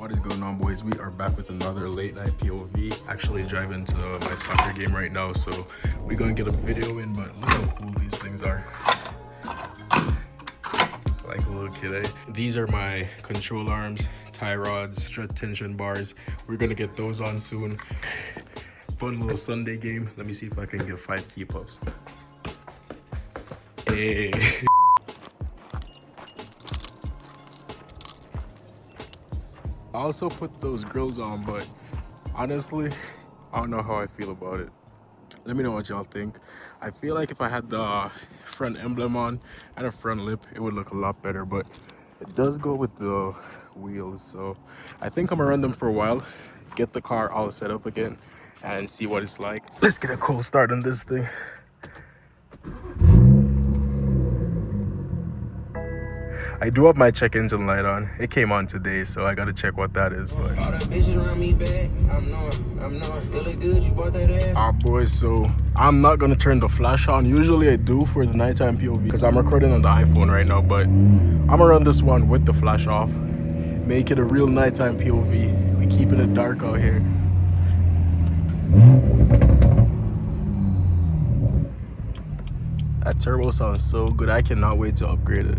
What is going on, boys? We are back with another late night POV. Actually driving to my soccer game right now, so we're gonna get a video in, but look how cool these things are. Like a little kid, eh? These are my control arms, tie rods, strut tension bars. We're gonna get those on soon. Fun little Sunday game. Let me see if I can get 5 keep-ups. Hey. I also put those grills on, but honestly, I don't know how I feel about it. Let me know what y'all think. I feel like if I had the front emblem on and a front lip, it would look a lot better, but it does go with the wheels. So I think I'm gonna run them for a while, get the car all set up again, and see what it's like. Let's get a cold start on this thing. I do have my check engine light on. It came on today, so I gotta check what that is. But all the bitches around me bad. I'm knowing. You look good, you bought that ass. Ah, boys, so I'm not gonna turn the flash on. Usually I do for the nighttime POV because I'm recording on the iPhone right now, but I'm gonna run this one with the flash off. Make it a real nighttime POV. We keeping it dark out here. That turbo sounds so good. I cannot wait to upgrade it.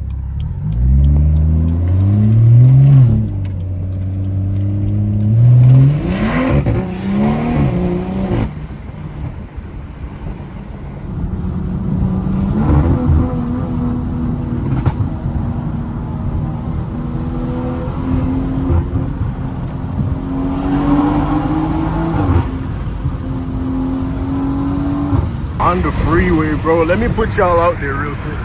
On the freeway, bro. Let me put y'all out there real quick.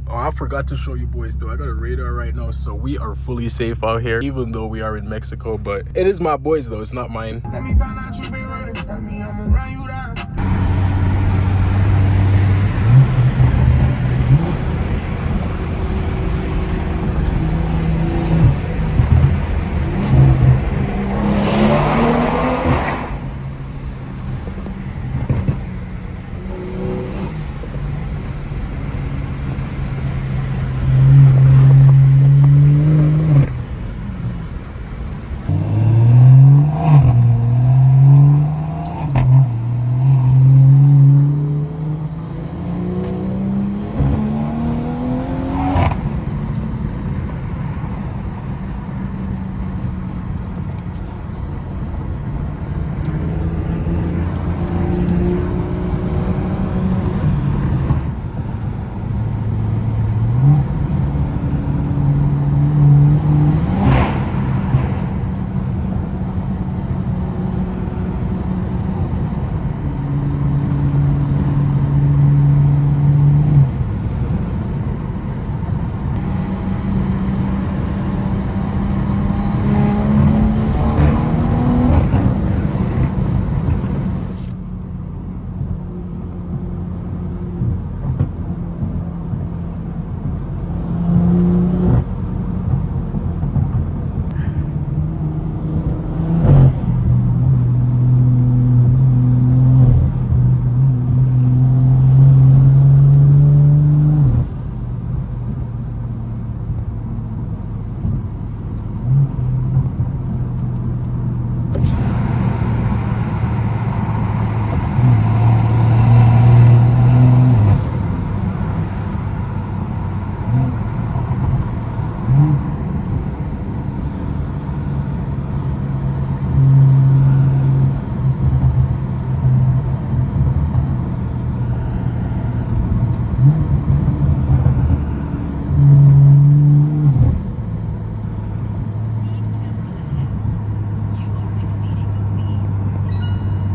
Oh, I forgot to show you boys too. I got a radar right now, so we are fully safe out here, even though we are in Mexico. But it is my boys though, it's not mine. Let me find out you been running from me, I'ma run you down.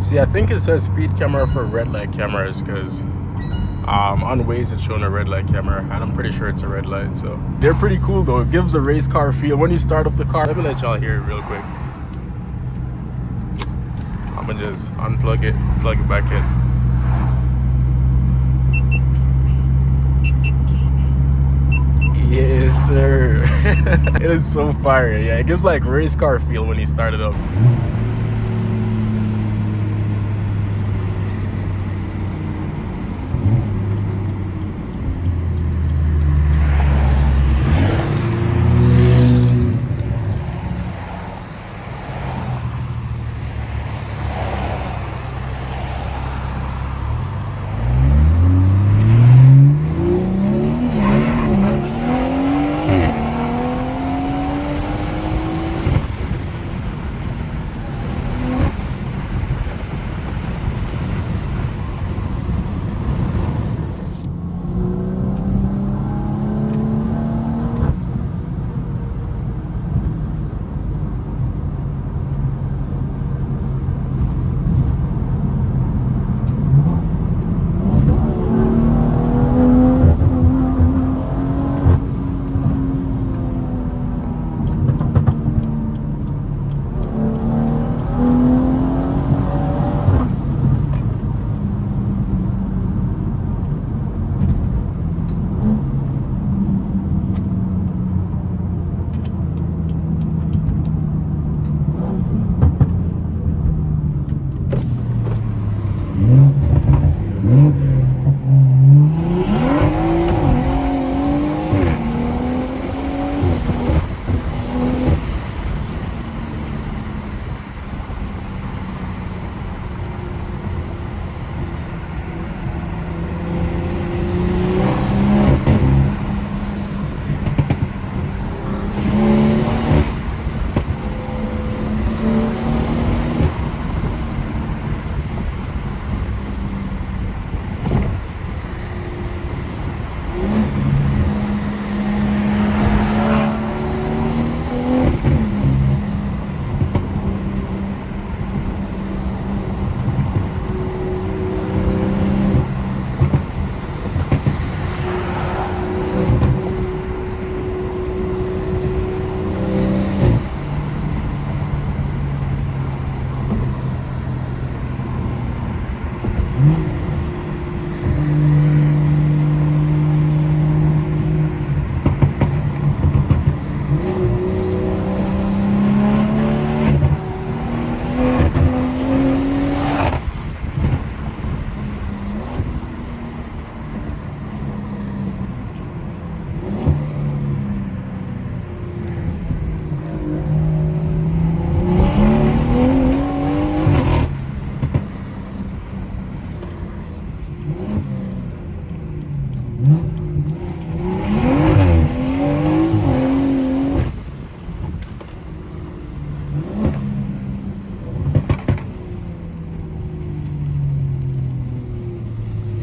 See, I think it says speed camera for red light cameras because on Waze it's showing a red light camera, and I'm pretty sure it's a red light. So they're pretty cool though. It gives a race car feel when you start up the car. Let me let y'all hear it real quick. I'm gonna just unplug it, plug it back in. Yes, sir. It is so fire. Yeah, it gives like race car feel when you start it up.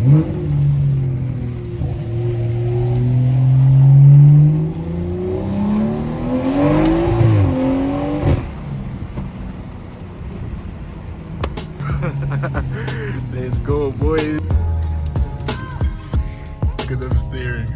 Let's go, boys. Look at them steering.